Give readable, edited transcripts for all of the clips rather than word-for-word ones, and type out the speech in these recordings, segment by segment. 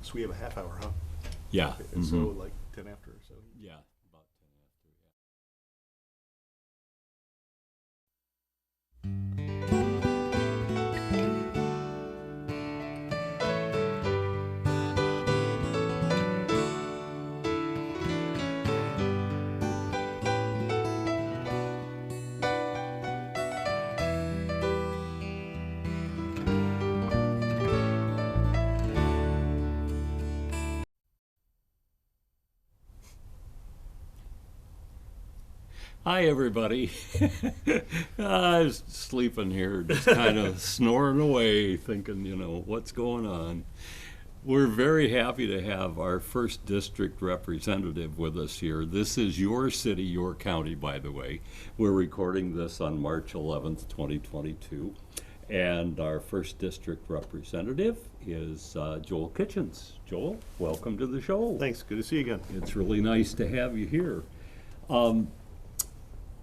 So we have a half hour, huh? Yeah. And so like 10 after or so. Yeah, about 10 after, yeah. Hi, everybody. I was sleeping here, just kind of snoring away, thinking, what's going on. We're very happy to have our first district representative with us here. This is your city, your county, by the way. We're recording this on March 11th, 2022. And our first district representative is Joel Kitchens. Joel, welcome to the show. Thanks. Good to see you again. It's really nice to have you here.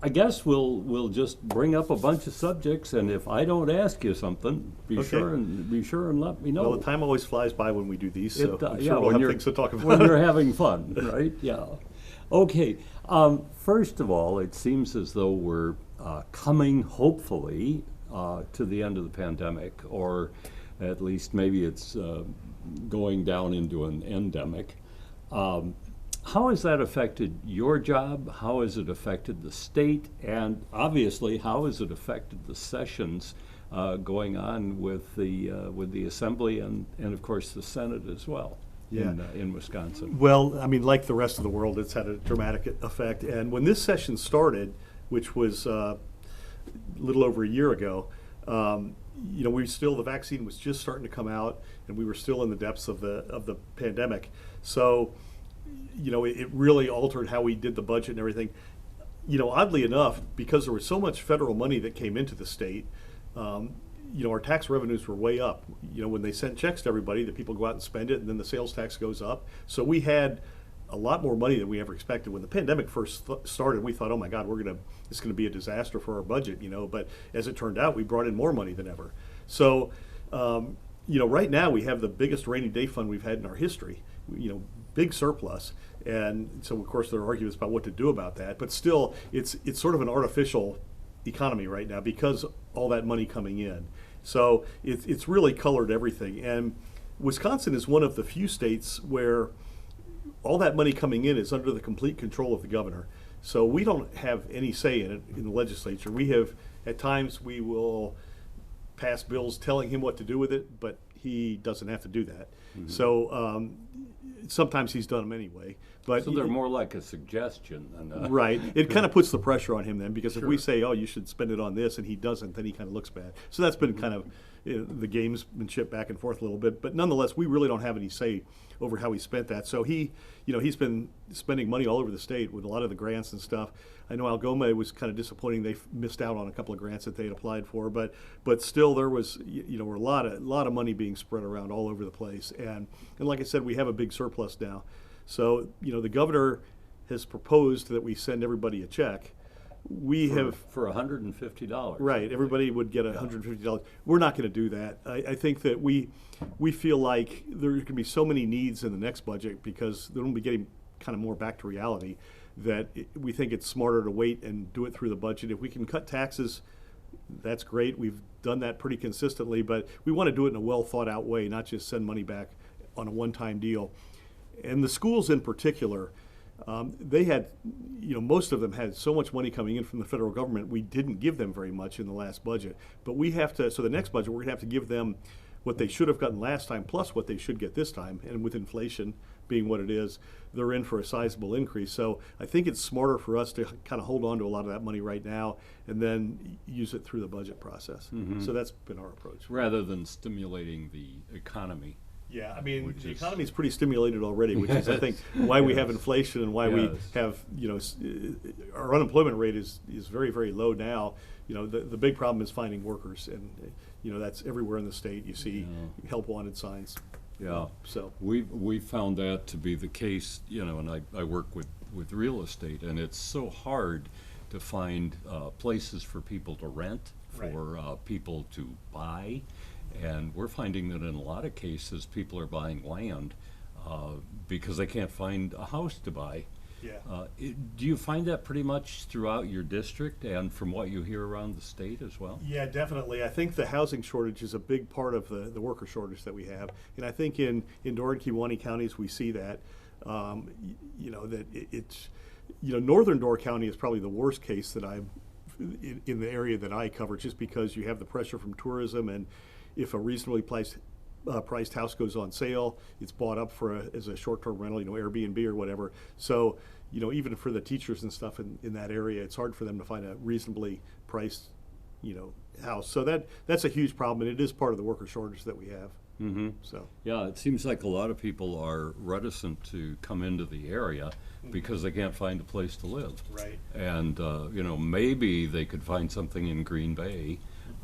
I guess we'll just bring up a bunch of subjects, and if I don't ask you something, be Okay. sure and let me know. Well, the time always flies by when we do these, so I'm sure we'll when have you're things to talk about. when you're having fun, right? Yeah. Okay. First of all, it seems as though we're coming, hopefully, to the end of the pandemic, or at least maybe it's going down into an endemic. How has that affected your job? How has it affected the state? And obviously, how has it affected the sessions going on with the Assembly and of course the Senate as well in Wisconsin? Well, I mean, like the rest of the world, it's had a dramatic effect. And when this session started, which was a little over a year ago, the vaccine was just starting to come out, and we were still in the depths of the pandemic. So, it really altered how we did the budget and everything. Oddly enough, because there was so much federal money that came into the state, our tax revenues were way up. When they sent checks to everybody, the people go out and spend it, and then the sales tax goes up. So we had a lot more money than we ever expected. When the pandemic first started, we thought, oh my God, it's going to be a disaster for our budget, But as it turned out, we brought in more money than ever. So, right now we have the biggest rainy day fund we've had in our history. Big surplus. And so, of course, there are arguments about what to do about that. But still, it's sort of an artificial economy right now because all that money coming in. So it's really colored everything. And Wisconsin is one of the few states where all that money coming in is under the complete control of the governor. So we don't have any say in it in the legislature. At times, we will pass bills telling him what to do with it, but he doesn't have to do that. Mm-hmm. So sometimes he's done them anyway. But so they're more like a suggestion than right. It kind of puts the pressure on him then, because Sure. if we say, oh, you should spend it on this, and he doesn't, then he kind of looks bad. So that's been kind of the gamesmanship back and forth a little bit. But nonetheless, we really don't have any say over how he spent that. So he's been spending money all over the state with a lot of the grants and stuff. I know Algoma was kind of disappointing. They missed out on a couple of grants that they had applied for, but still there was a lot of money being spread around all over the place. And like I said, we have a big surplus now. So the governor has proposed that we send everybody a check. We have for $150. Right. Everybody would get $150. We're not going to do that. I think that we feel like there can be so many needs in the next budget because they're going to be getting kind of more back to reality that we think it's smarter to wait and do it through the budget. If we can cut taxes, that's great. We've done that pretty consistently, but we want to do it in a well thought out way, not just send money back on a one-time deal. And the schools in particular, they had, most of them had so much money coming in from the federal government, we didn't give them very much in the last budget. But we have to, so the next budget, we're going to have to give them what they should have gotten last time, plus what they should get this time. And with inflation being what it is, they're in for a sizable increase. So I think it's smarter for us to kind of hold on to a lot of that money right now and then use it through the budget process. Mm-hmm. So that's been our approach. Rather than stimulating the economy. Yeah, I mean, the economy is pretty stimulated already, which is, I think, why we have inflation and why we have, our unemployment rate is very, very low now. The big problem is finding workers, and, that's everywhere in the state. You see help wanted signs. Yeah. So we found that to be the case, and I work with real estate, and it's so hard to find places for people to rent, for people to buy. And we're finding that in a lot of cases, people are buying land because they can't find a house to buy. Yeah. Do you find that pretty much throughout your district and from what you hear around the state as well? Yeah, definitely. I think the housing shortage is a big part of the worker shortage that we have. And I think in Door and Kewaunee counties, we see that, that it's, northern Door County is probably the worst case that I'm in the area that I cover, just because you have the pressure from tourism, and if a reasonably priced house goes on sale, it's bought up as a short-term rental, Airbnb or whatever. So, even for the teachers and stuff in that area, it's hard for them to find a reasonably priced, house. So that's a huge problem, and it is part of the worker shortage that we have. Mm-hmm. So. Yeah, it seems like a lot of people are reticent to come into the area because they can't find a place to live. Right. And, maybe they could find something in Green Bay,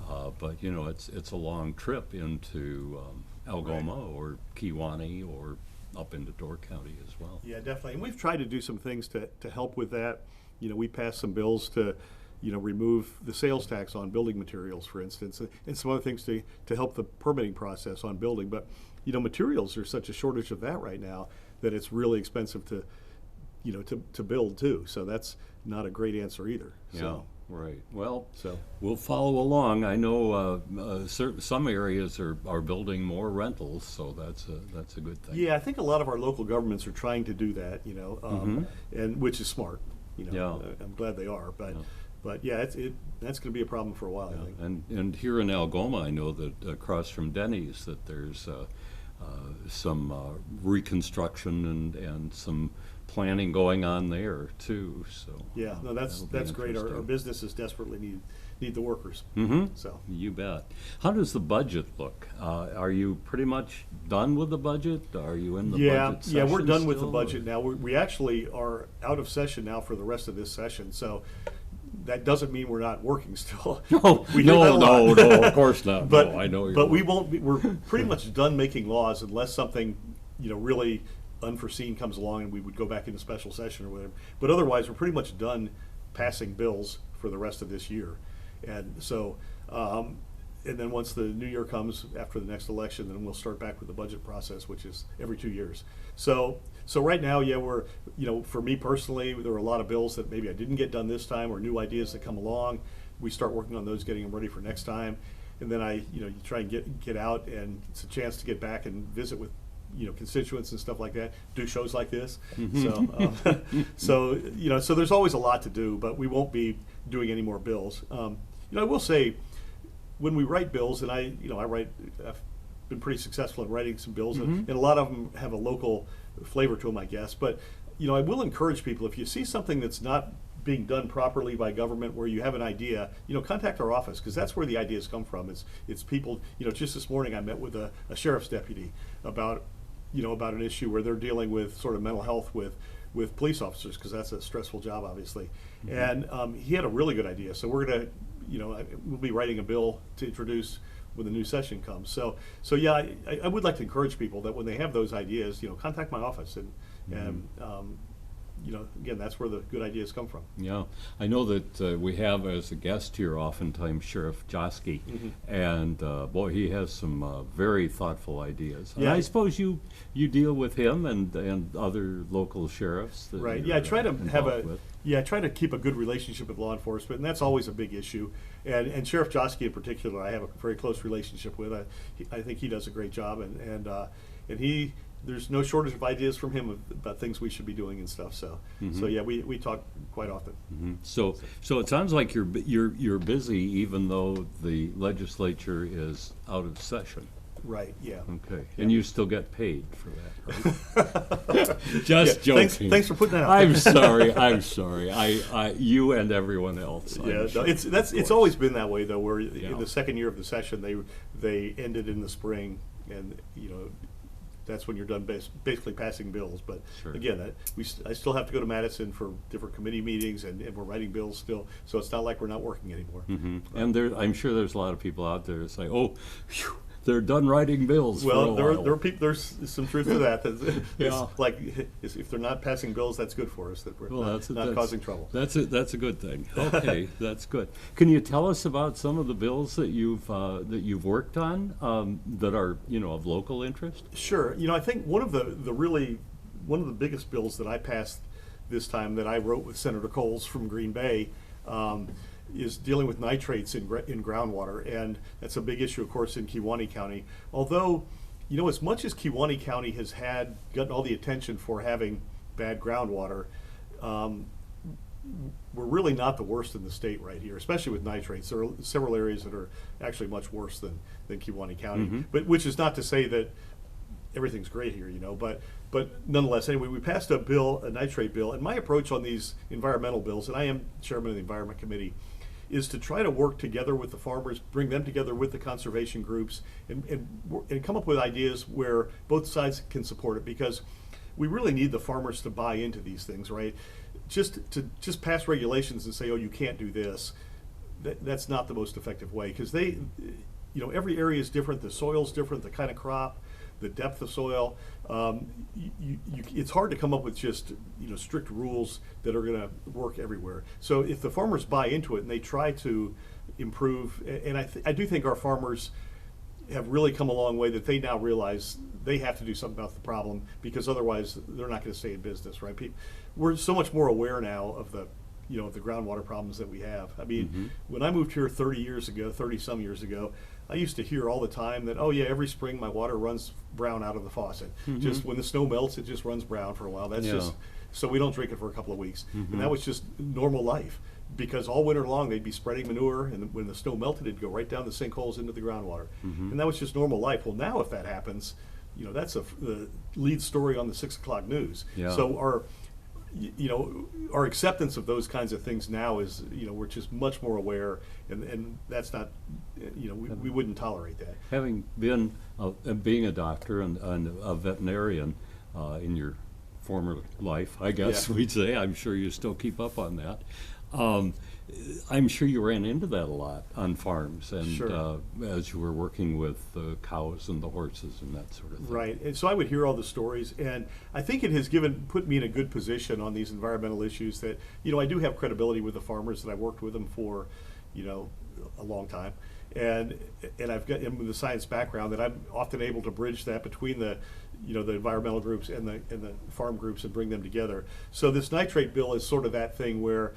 but, it's a long trip into Algoma or Kewaunee or up into Door County as well. Yeah, definitely. And we've tried to do some things to help with that. We passed some bills to, remove the sales tax on building materials, for instance, and some other things to help the permitting process on building. But, materials are such a shortage of that right now that it's really expensive to build too. So that's not a great answer either. So. Yeah, right. Well, So. we'll follow along. I know some areas are building more rentals, so that's a good thing. Yeah, I think a lot of our local governments are trying to do that, and which is smart. Yeah. I'm glad they are, but Yeah. that's going to be a problem for a while, I think. And here in Algoma, I know that across from Denny's, that there's some reconstruction and some planning going on there too. So Yeah, no, that's great. Our interesting. businesses desperately need the workers. Mm-hmm. So. You bet. How does the budget look? Are you pretty much done with the budget? Are you in the budget session we're done with the still, budget or? now. We actually are out of session now for the rest of this session. So that doesn't mean we're not working still. No, We hear that a lot. no, of course not. But no, I know you're. But we won't be. We're pretty much done making laws unless something, really unforeseen comes along, and we would go back into special session or whatever. But otherwise, we're pretty much done passing bills for the rest of this year, and so. And then once the new year comes after the next election, then we'll start back with the budget process, which is every 2 years. So right now, we're, for me personally, there are a lot of bills that maybe I didn't get done this time, or new ideas that come along. We start working on those, getting them ready for next time. And then you try and get out, and it's a chance to get back and visit with, constituents and stuff like that, do shows like this. So there's always a lot to do, but we won't be doing any more bills. I will say, when we write bills, and I've been pretty successful in writing some bills, and a lot of them have a local flavor to them, I guess. But, I will encourage people, if you see something that's not being done properly by government, where you have an idea, contact our office, because that's where the ideas come from. It's people, just this morning I met with a sheriff's deputy about an issue where they're dealing with sort of mental health with police officers, because that's a stressful job, obviously. And he had a really good idea. So we're going to, we'll be writing a bill to introduce when the new session comes. So yeah, I would like to encourage people that when they have those ideas, contact my office, and again, that's where the good ideas come from. Yeah, I know that we have as a guest here oftentimes Sheriff Joski, and boy, he has some very thoughtful ideas. And Yeah. I suppose you deal with him and other local sheriffs. That Right. you're, Yeah, I try to have involved with. I try to keep a good relationship with law enforcement, and that's always a big issue. And Sheriff Joski in particular, I have a very close relationship with. I think he does a great job, and he. There's no shortage of ideas from him about things we should be doing and stuff. So yeah, we talk quite often. So it sounds like you're busy, even though the legislature is out of session. Right. Yeah. Okay, and you still get paid for that, right? Just joking. Thanks for putting that out. I'm sorry. I'm sorry. You and everyone else. I'm Yeah, sure, it's always been that way though. Where Yeah. in the second year of the session, they ended in the spring, and that's when you're done basically passing bills. But Sure. again, I still have to go to Madison for different committee meetings, and we're writing bills still. So it's not like we're not working anymore. And I'm sure there's a lot of people out there that say, "Oh, phew, they're done writing bills for a Well, while. there are people. There's some truth to that. Yeah. It's like if they're not passing bills, that's good for us. That we're not causing trouble. That's a good thing. Okay, that's good. Can you tell us about some of the bills that you've worked on that are of local interest? Sure. I think one of the biggest bills that I passed this time that I wrote with Senator Coles from Green Bay is dealing with nitrates in groundwater, and that's a big issue, of course, in Kewaunee County. Although, as much as Kewaunee County has gotten all the attention for having bad groundwater, we're really not the worst in the state right here, especially with nitrates. There are several areas that are actually much worse than Kewaunee County, but which is not to say that everything's great here, but nonetheless, anyway, we passed a nitrate bill, and my approach on these environmental bills, and I am chairman of the Environment Committee, is to try to work together with the farmers, bring them together with the conservation groups, and come up with ideas where both sides can support it, because we really need the farmers to buy into these things, right? Just pass regulations and say, oh, you can't do this, that's not the most effective way, because every area is different, the soil's different, the kind of crop, the depth of soil. It's hard to come up with just strict rules that are going to work everywhere. So if the farmers buy into it and they try to improve, and I do think our farmers have really come a long way, that they now realize they have to do something about the problem, because otherwise they're not going to stay in business, right? We're so much more aware now of the the groundwater problems that we have. I mean, when I moved here 30 some years ago, I used to hear all the time that, oh yeah, every spring my water runs brown out of the faucet. Just when the snow melts, it just runs brown for a while. That's just, so we don't drink it for a couple of weeks. And that was just normal life, because all winter long they'd be spreading manure, and when the snow melted, it'd go right down the sinkholes into the groundwater. And that was just normal life. Well, now if that happens, that's the lead story on the 6 o'clock news. Yeah. So our acceptance of those kinds of things now is, we're just much more aware, and that's not, we wouldn't tolerate that. Having been being a doctor and a veterinarian in your former life, I guess we'd say, I'm sure you still keep up on that. I'm sure you ran into that a lot on farms, and Sure. As you were working with the cows and the horses and that sort of thing. Right, and so I would hear all the stories, and I think it has put me in a good position on these environmental issues, that I do have credibility with the farmers, that I worked with them for a long time, and I've got with the science background, that I'm often able to bridge that between the the environmental groups and the farm groups and bring them together. So this nitrate bill is sort of that thing where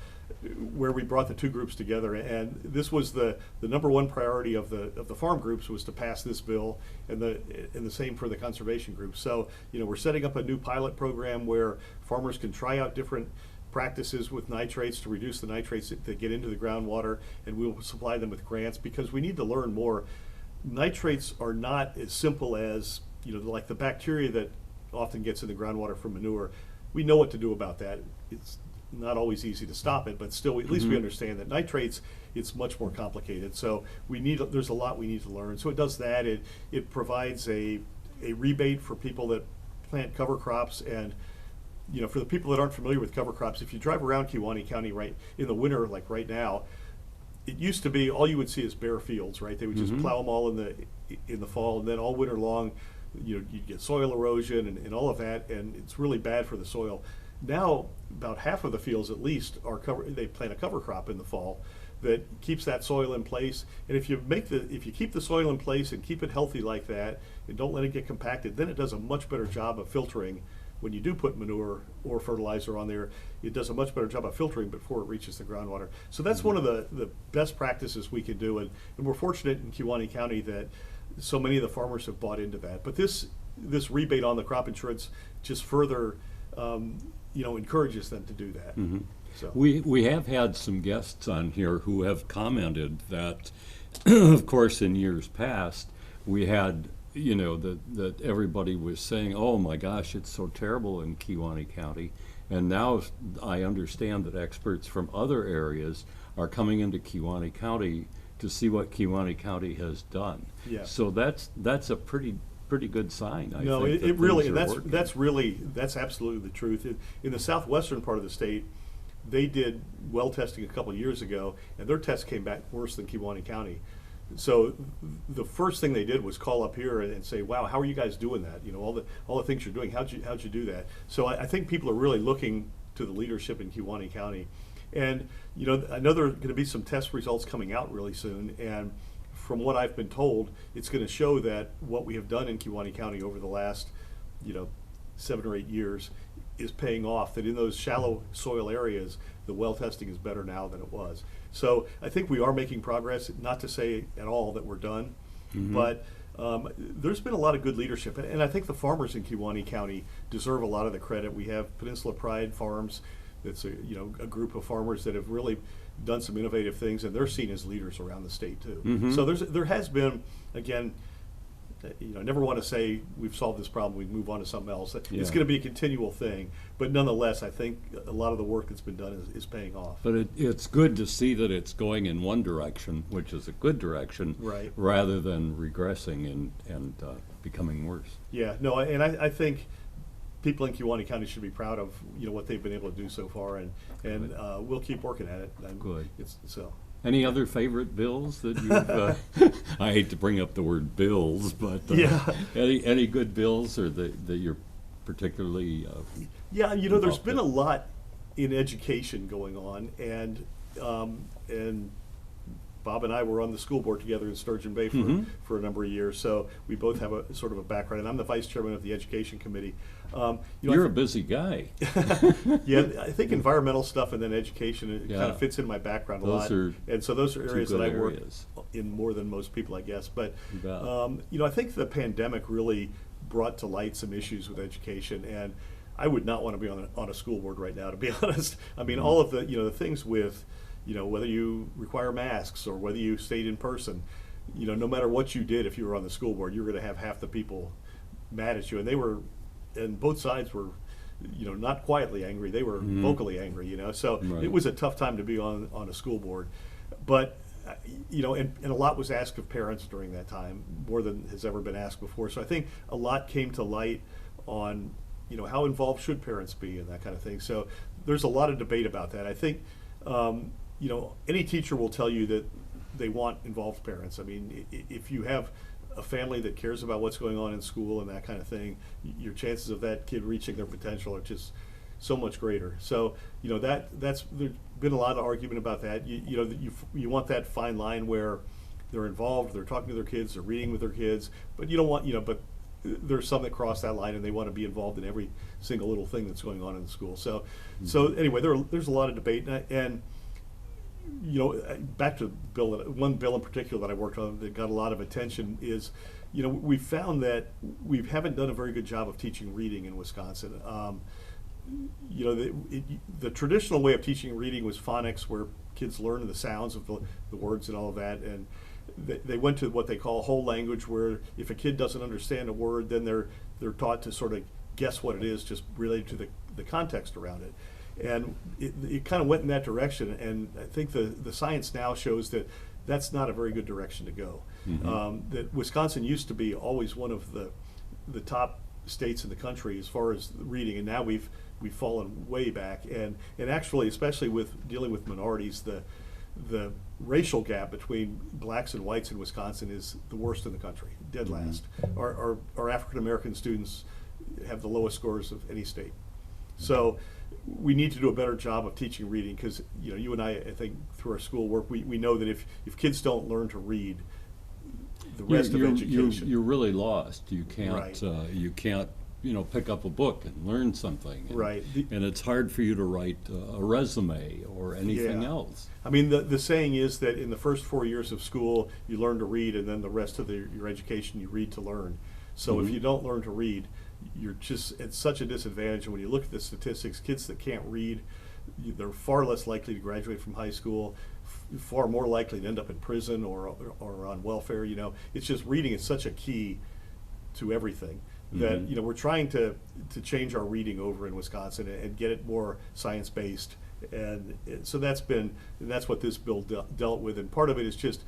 we brought the two groups together, and this was the number one priority of the farm groups, was to pass this bill, and the same for the conservation groups. So we're setting up a new pilot program where farmers can try out different practices with nitrates to reduce the nitrates that get into the groundwater, and we'll supply them with grants, because we need to learn more. Nitrates are not as simple as like the bacteria that often gets in the groundwater from manure. We know what to do about that. It's not always easy to stop it, but still, at least we understand that nitrates, it's much more complicated. So there's a lot we need to learn. So it does that. It provides a rebate for people that plant cover crops, and for the people that aren't familiar with cover crops, if you drive around Kewaunee County right in the winter, like right now, it used to be all you would see is bare fields, right? They would just plow them all in the fall, and then all winter long, you'd get soil erosion and all of that, and it's really bad for the soil. Now, about half of the fields at least they plant a cover crop in the fall that keeps that soil in place. And if you keep the soil in place and keep it healthy like that, and don't let it get compacted, then it does a much better job of filtering. When you do put manure or fertilizer on there, it does a much better job of filtering before it reaches the groundwater. So that's one of the best practices we can do, and we're fortunate in Kewaunee County that so many of the farmers have bought into that. But this rebate on the crop insurance just further encourages them to do that. So. We have had some guests on here who have commented that, of course, in years past, we had that everybody was saying, oh my gosh, it's so terrible in Kewaunee County. And now I understand that experts from other areas are coming into Kewaunee County to see what Kewaunee County has done. Yeah. So that's a pretty good sign, I no, think. it really, that's absolutely the truth. In the southwestern part of the state, they did well testing a couple of years ago, and their tests came back worse than Kewaunee County. So the first thing they did was call up here and say, "Wow, how are you guys doing that? You know, all the things you're doing. How'd you do that?" So I think people are really looking to the leadership in Kewaunee County, and you know, I know there are going to be some test results coming out really soon, and from what I've been told, it's going to show that what we have done in Kewaunee County over the last, you know, 7 or 8 years is paying off. That in those shallow soil areas, the well testing is better now than it was. So I think we are making progress. Not to say at all that we're done, but there's been a lot of good leadership, and I think the farmers in Kewaunee County deserve a lot of the credit. We have Peninsula Pride Farms. That's a group of farmers that have really done some innovative things, and they're seen as leaders around the state too. So there has been, again, you know, I never want to say we've solved this problem, we move on to something else. It's going to be a continual thing, but nonetheless, I think a lot of the work that's been done is paying off. But it's good to see that it's going in one direction, which is a good direction, Right. rather than regressing and becoming worse. Yeah, no, and I think people in Kewaunee County should be proud of, you know, what they've been able to do so far, and we'll keep working at it. Good. So. Any other favorite bills that you've, I hate to bring up the word bills, but Yeah. any good bills or that you're particularly Yeah, you know, there's involved been a with? lot in education going on, and Bob and I were on the school board together in Sturgeon Bay for a number of years, so we both have a sort of a background, and I'm the vice chairman of the education committee. You know, You're a busy guy. yeah, I think environmental stuff and then education, it kind Yeah. of fits in my background a Those lot. are And so those are two areas that good I work areas. in more than most people, I guess. But, You bet. you know, I think the pandemic really brought to light some issues with education. And I would not want to be on a school board right now, to be honest. I mean, all of the, you know, the things with, you know, whether you require masks or whether you stayed in person, you know, no matter what you did, if you were on the school board, you were going to have half the people mad at you. And both sides were, you know, not quietly angry, they were vocally angry, you know. So Right. it was a tough time to be on a school board. But, you know, and a lot was asked of parents during that time, more than has ever been asked before. So I think a lot came to light on, you know, how involved should parents be and that kind of thing. So there's a lot of debate about that. I think, you know, any teacher will tell you that they want involved parents. I mean, if you have a family that cares about what's going on in school and that kind of thing, your chances of that kid reaching their potential are just so much greater. So, you know, that's there's been a lot of argument about that. You know, you want that fine line where they're involved, they're talking to their kids, they're reading with their kids, but you don't want, you know, but there's some that cross that line and they want to be involved in every single little thing that's going on in the school. So, so anyway, there's a lot of debate, and you know, back to one bill in particular that I worked on that got a lot of attention is, you know, we found that we haven't done a very good job of teaching reading in Wisconsin. You know, the traditional way of teaching reading was phonics, where kids learn the sounds of the words and all of that, and they went to what they call whole language, where if a kid doesn't understand a word, then they're taught to sort of guess what it is, just related to the context around it. And it kind of went in that direction, and I think the science now shows that that's not a very good direction to go. That Wisconsin used to be always one of the top states in the country as far as reading, and now we've fallen way back. And actually, especially with dealing with minorities, the racial gap between blacks and whites in Wisconsin is the worst in the country, dead last. Our African American students have the lowest scores of any state. So we need to do a better job of teaching reading, because, you know, you and I think through our school work, we know that if kids don't learn to read, the rest of education, you're really lost. You can't Right. you can't, you know, pick up a book and learn something. And, Right. And it's hard for you to write a resume or anything Yeah. else. I mean, the saying is that in the first 4 years of school, you learn to read, and then the rest of your education, you read to learn. So if you don't learn to read, you're just at such a disadvantage. And when you look at the statistics, kids that can't read, they're far less likely to graduate from high school, far more likely to end up in prison or on welfare. You know, it's just reading is such a key to everything that, you know, we're trying to change our reading over in Wisconsin and get it more science-based. And so that's what this bill dealt with. And part of it is just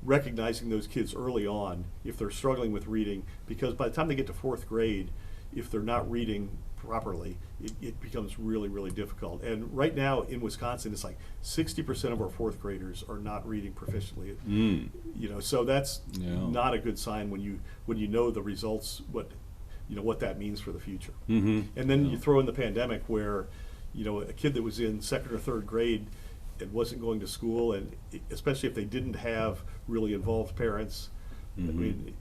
recognizing those kids early on if they're struggling with reading, because by the time they get to fourth grade, if they're not reading properly, it becomes really, really difficult. And right now in Wisconsin, it's like 60% of our fourth graders are not reading proficiently. You know, so that's not a good sign when you know the results, what that means for the future. And then you throw in the pandemic where, you know, a kid that was in second or third grade and wasn't going to school, and especially if they didn't have really involved parents, I mean,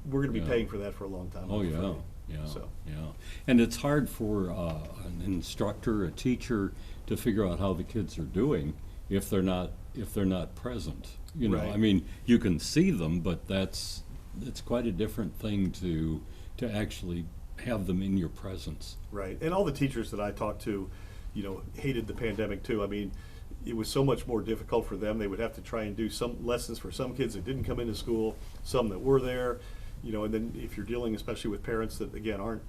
we're going to be paying for that for a long time. Oh, I'm yeah. afraid. Yeah, So. yeah. And it's hard for an instructor, a teacher, to figure out how the kids are doing if they're not present. You know, Right. I mean, you can see them, but it's quite a different thing to actually have them in your presence. Right, and all the teachers that I talked to, you know, hated the pandemic too. I mean, it was so much more difficult for them. They would have to try and do some lessons for some kids that didn't come into school, some that were there, you know, and then if you're dealing especially with parents that, again, aren't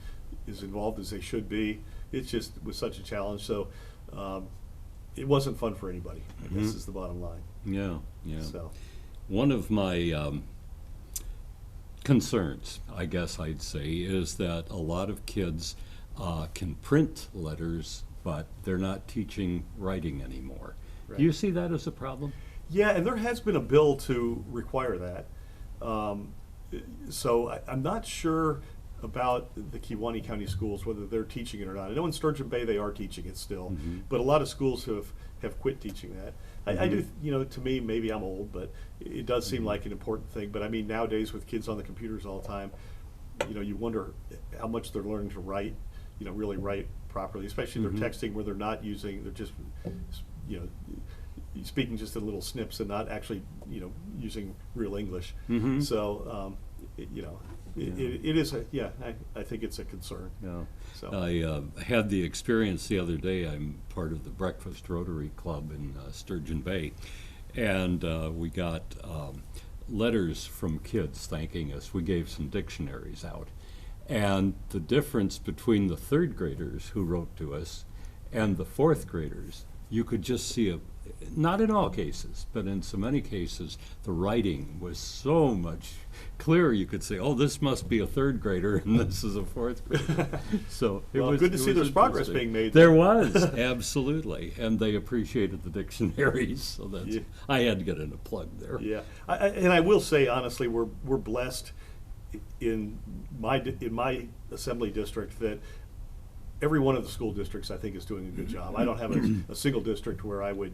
as involved as they should be, it just was such a challenge. So it wasn't fun for anybody, I guess is the bottom line. Yeah, yeah. So. One of my concerns, I guess I'd say, is that a lot of kids can print letters, but they're not teaching writing anymore. Right. Do you see that as a problem? Yeah, and there has been a bill to require that. So I'm not sure about the Kewaunee County schools, whether they're teaching it or not. I know in Sturgeon Bay they are teaching it still, but a lot of schools have quit teaching that. I do, you know, to me, maybe I'm old, but it does seem like an important thing. But I mean, nowadays with kids on the computers all the time, you know, you wonder how much they're learning to write, you know, really write properly, especially they're texting where they're not using, they're just, you know, speaking just in little snips and not actually, you know, using real English. So, you know, it is I think it's a concern. Yeah. So. I had the experience the other day. I'm part of the Breakfast Rotary Club in Sturgeon Bay, and we got letters from kids thanking us. We gave some dictionaries out, and the difference between the third graders who wrote to us and the fourth graders, you could just see not in all cases, but in so many cases, the writing was so much clearer. You could say, oh, this must be a third grader and this is a fourth grader. So it Well, was good to see there's progress interesting. being made. There was, absolutely. And they appreciated the dictionaries. So that's, I had to get in a plug there. Yeah, and I will say honestly, we're blessed in my assembly district that every one of the school districts I think is doing a good job. I don't have a single district where I would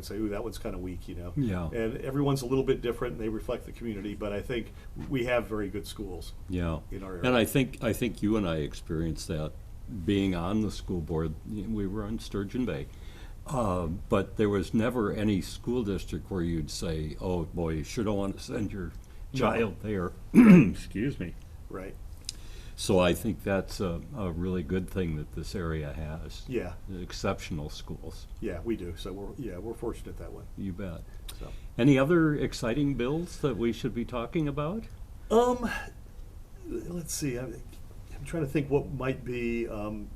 say, ooh, that one's kind of weak, you know. Yeah. And everyone's a little bit different, and they reflect the community. But I think we have very good schools. Yeah. In our area. And I think you and I experienced that being on the school board. We were on Sturgeon Bay. But there was never any school district where you'd say, oh boy, you sure don't want to send your child there. Excuse me. Right. So I think that's a really good thing that this area has. Yeah. Exceptional schools. Yeah, we do. So we're fortunate that way. You bet. So. Any other exciting bills that we should be talking about? Let's see. I'm trying to think what might be, you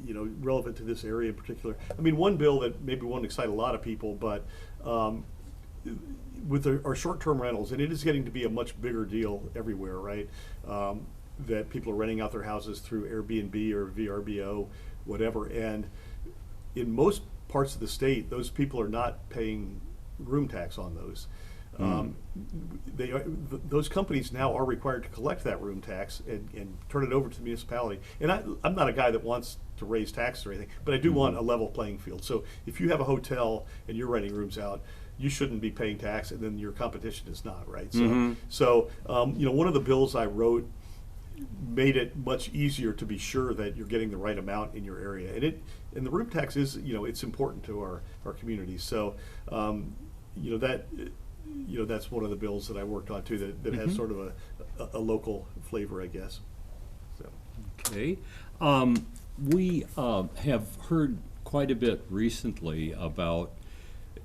know, relevant to this area in particular. I mean, one bill that maybe won't excite a lot of people, but with our short-term rentals, and it is getting to be a much bigger deal everywhere, right? That people are renting out their houses through Airbnb or VRBO, whatever. And in most parts of the state, those people are not paying room tax on those. Those companies now are required to collect that room tax and turn it over to the municipality. And I'm not a guy that wants to raise taxes or anything, but I do want a level playing field. So if you have a hotel and you're renting rooms out, you shouldn't be paying tax, and then your competition is not, right? So, you know, one of the bills I wrote made it much easier to be sure that you're getting the right amount in your area, and the room tax is, you know, it's important to our communities. So, you know, that's one of the bills that I worked on too that has sort of a local flavor, I guess. So. Okay. We have heard quite a bit recently about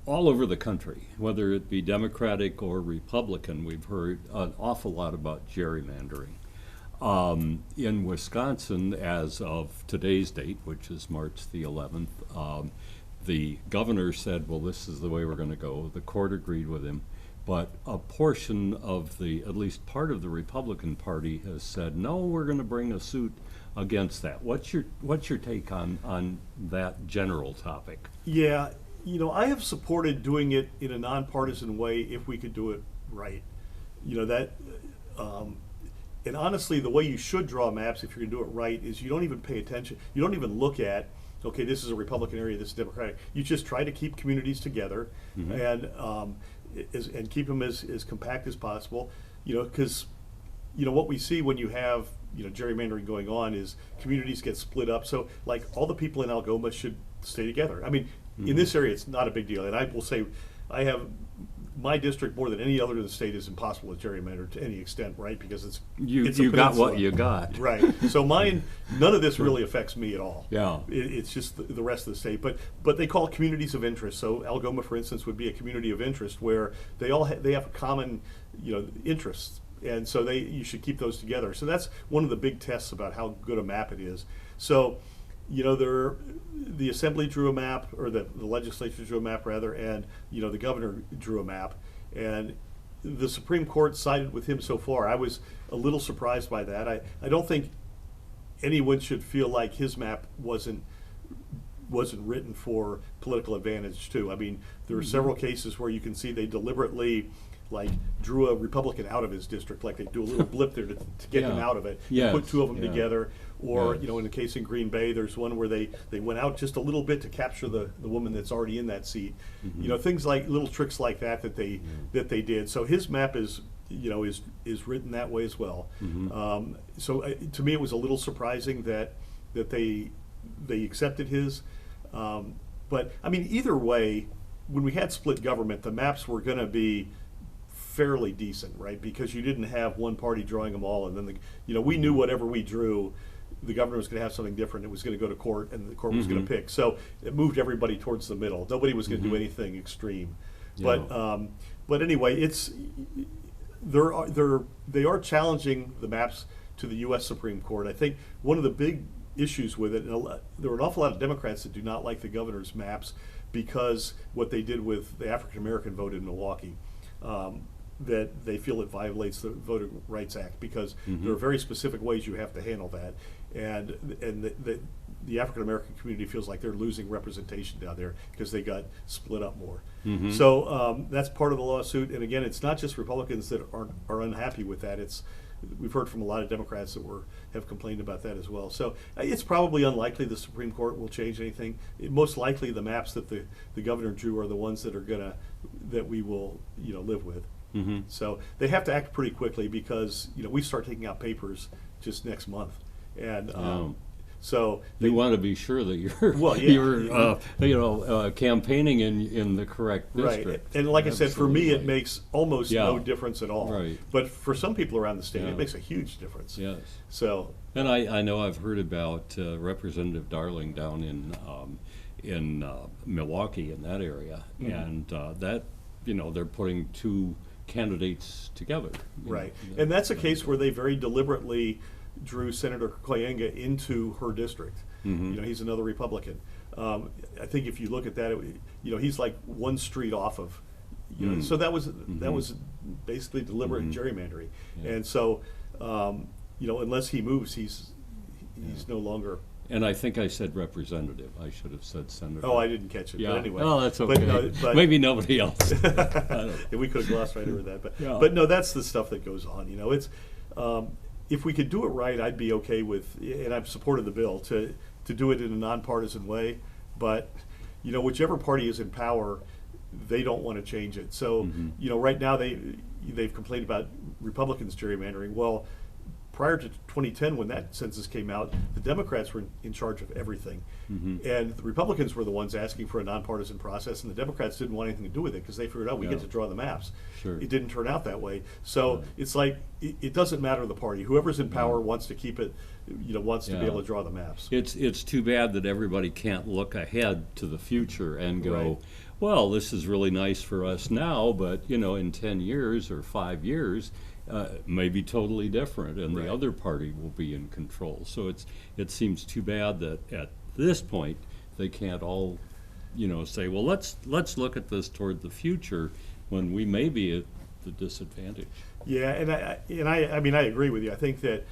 all over the country, whether it be Democratic or Republican, we've heard an awful lot about gerrymandering. In Wisconsin, as of today's date, which is March the 11th, the governor said, well, this is the way we're going to go. The court agreed with him. But a portion of at least part of the Republican Party has said, no, we're going to bring a suit against that. What's your take on that general topic? Yeah, I have supported doing it in a nonpartisan way if we could do it right. That, and honestly, the way you should draw maps if you're going to do it right is you don't even pay attention. You don't even look at, okay, this is a Republican area, this is Democratic. You just try to keep communities together and keep them as compact as possible. Because what we see when you have gerrymandering going on is communities get split up. So like all the people in Algoma should stay together. I mean, in this area, it's not a big deal. And I will say, I have my district more than any other in the state is impossible with gerrymander to any extent, right? Because it's a You got what peninsula. you got. Right. So mine, none of this really affects me at all. Yeah. It's just the rest of the state. But they call it communities of interest. So Algoma, for instance, would be a community of interest where they all they have common, interests, and so you should keep those together. So that's one of the big tests about how good a map it is. So, the assembly drew a map, or the legislature drew a map rather, and the governor drew a map, and the Supreme Court sided with him so far. I was a little surprised by that. I don't think anyone should feel like his map wasn't written for political advantage too. I mean, there are several cases where you can see they deliberately drew a Republican out of his district, like they do a little blip there to get him Yeah. out of it. Yes, Put two of them yeah. together, or Yes. in the case in Green Bay, there's one where they went out just a little bit to capture the woman that's already in that seat. Things like little tricks like that that they did. So his map is written that way as well. To me, it was a little surprising that they accepted his. But I mean, either way, when we had split government, the maps were going to be fairly decent, right? Because you didn't have one party drawing them all, and then we knew whatever we drew, the governor was going to have something different. It was going to go to court, and the court was going to pick. So it moved everybody towards the middle. Nobody was going to do anything extreme. Yeah. But anyway, they are challenging the maps to the U.S. Supreme Court. I think one of the big issues with it, and there were an awful lot of Democrats that do not like the governor's maps because what they did with the African American vote in Milwaukee. That they feel it violates the Voting Rights Act because there are very specific ways you have to handle that, and the African American community feels like they're losing representation down there because they got split up more. So that's part of the lawsuit, and again, it's not just Republicans that are unhappy with that. We've heard from a lot of Democrats that have complained about that as well. So it's probably unlikely the Supreme Court will change anything. Most likely, the maps that the governor drew are the ones that we will live with. So they have to act pretty quickly because we start taking out papers just next month, and so You want to be sure that you're Well, yeah. you're campaigning in the correct district. right. And like I said, for me, it Absolutely. makes almost Yeah. no difference at all. Right. But for some people around the state, Yeah. it makes a huge difference. Yes. So And I know I've heard about Representative Darling down in Milwaukee, in that area, and that they're putting two candidates together. right, and that's a case where they very deliberately drew Senator Koyenga into her district. He's another Republican. I think if you look at that, he's like one street off of. So that was basically deliberate gerrymandering, and so unless he moves, he's no longer. And I think I said representative. I should have said senator. Oh, I didn't catch it. Yeah. But anyway. Oh, that's okay. But Maybe nobody else. yeah, we could have glossed right over that. Yeah. But no, that's the stuff that goes on. It's if we could do it right, I'd be okay with, and I've supported the bill to do it in a nonpartisan way. But whichever party is in power, they don't want to change it. So right now they've complained about Republicans gerrymandering. Well, prior to 2010, when that census came out, the Democrats were in charge of everything. And the Republicans were the ones asking for a nonpartisan process, and the Democrats didn't want anything to do with it because they figured out we Yeah. get to draw the maps. Sure. It didn't turn out that way. So it's like, it doesn't matter the party. Whoever's in power wants to keep it, wants to be Yeah. able to draw the maps. It's too bad that everybody can't look ahead to the future and go, Right. well, this is really nice for us now, but in 10 years or 5 years, may be totally different, and Right. the other party will be in control. So it seems too bad that at this point they can't all, say, well, let's look at this toward the future when we may be at the disadvantage. Yeah, I mean, I agree with you. I think that,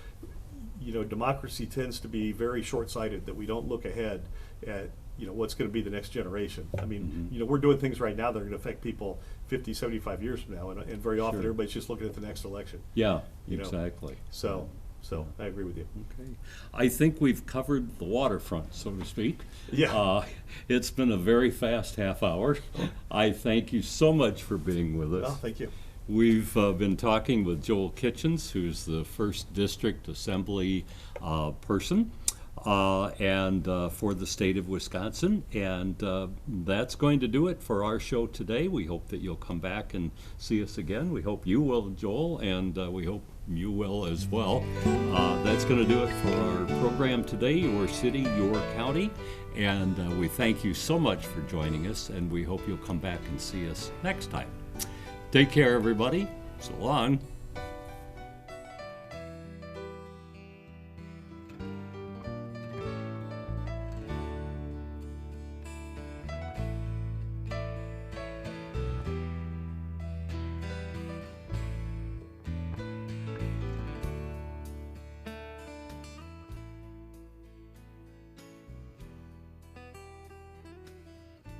democracy tends to be very short-sighted, that we don't look ahead at, what's going to be the next generation. I mean, we're doing things right now that are going to affect people 50, 75 years from now, and very often Sure. everybody's just looking at the next election. Yeah, You know. exactly. So I agree with you. Okay. I think we've covered the waterfront, so to speak. Yeah. It's been a very fast half hour. I thank you so much for being with us. Well, thank you. We've been talking with Joel Kitchens, who's the 1st District Assembly person and for the state of Wisconsin. And that's going to do it for our show today. We hope that you'll come back and see us again. We hope you will, Joel, and we hope you will as well. That's going to do it for our program today, Your City, Your County. And we thank you so much for joining us, and we hope you'll come back and see us next time. Take care, everybody. So long.